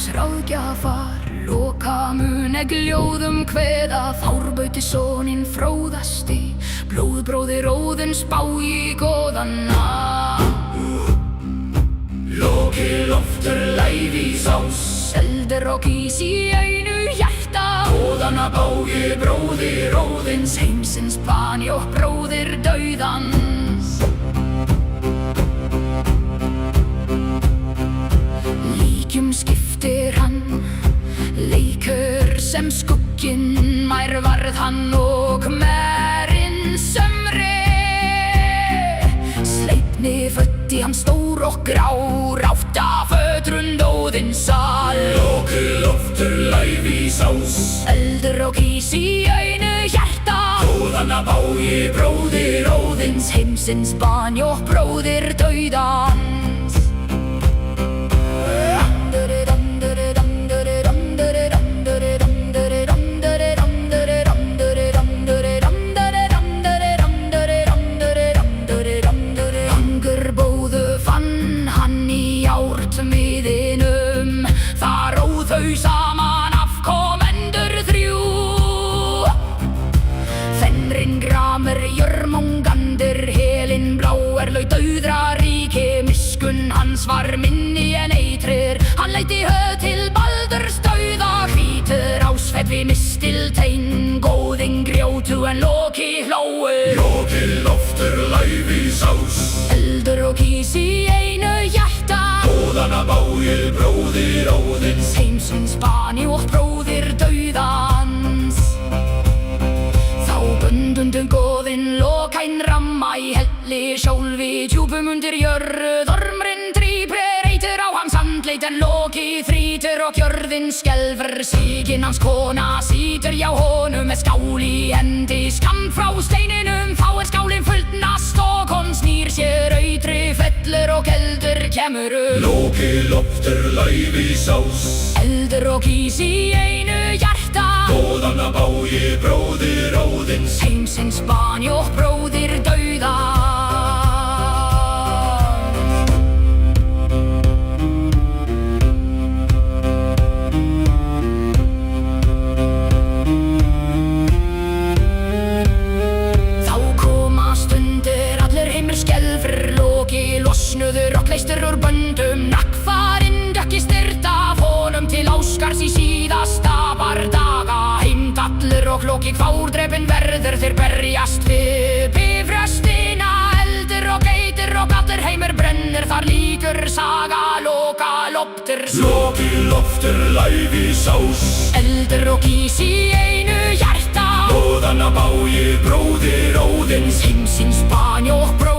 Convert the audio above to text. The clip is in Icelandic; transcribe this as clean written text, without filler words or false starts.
Odins ráðgjafar, loka muneg ljóðum kveða, Þárbauti soninn fróðasti, blóðbróðir Óðins bái góðanna. Loki loftur lævís ás, eldur og ís í einu hjarta, Óðanna bái bróðir Óðins, heimsins bani og bróðir dauðans. Líkjum skiptir hann, leikur sem skugginn, mær varð hann og merinn sömri. Sleipni fötti hann stór og grár, átta fötrund Óðinsal. Loki loftur lævís ás, eldur og ís í einu hjarta, Óðanna bái bróðir Óðins, heimsins bani og bróðir dauðans. Þar óð þau saman afkomendur þrjú. Fenrin gramur Jörmungandur, helinn blá laut dauðra ríki, miskunn hans var minni en eitrir. Hann leit í höð til Baldurs dauða, hvítur ásfeddi mistilteinn, góðing grjótu en Loki hlóu. Loki loftur lævís ás, eldur og ís í einu hjarta, Óðanna bái bróðir Óðins, heimsins bani og bróðir dauðans. Þá bundundu góðinn Lokain ramma í helli sjálfi, djúpum undir jörð, ormurinn drýpur eitur á hans andlit, en Loki þrýtur og jörðin skelfur. Siginn hans kona situr hjá honum með skál í hendi, skammt frá steininum þá skálin fullnast, og hún snýr sér eitri fellur og eldur kemur upp. Loki loftur lævís ás, eldur og ís í einu hjarta, Óðanna bái bróðir Óðins, heimsins bani og bróðir dauðans. Þá koma stundir allir heimur skelfur, Loki losnuður og kleistur úr böndum, naggfarinn dökki styrt af honum til Áskars í síðasta bardaga. Heimt allur og Loki kvárdrepinn verður, þeir berjast við bifröstina, eldur og geitur og allur heimur brennur, þar lýkur saga Loka loftur. Loki loftur lævís ás, eldur og ís í einu hjarta, Óðanna bái bróðir Óðins, heimsins bani og bróðir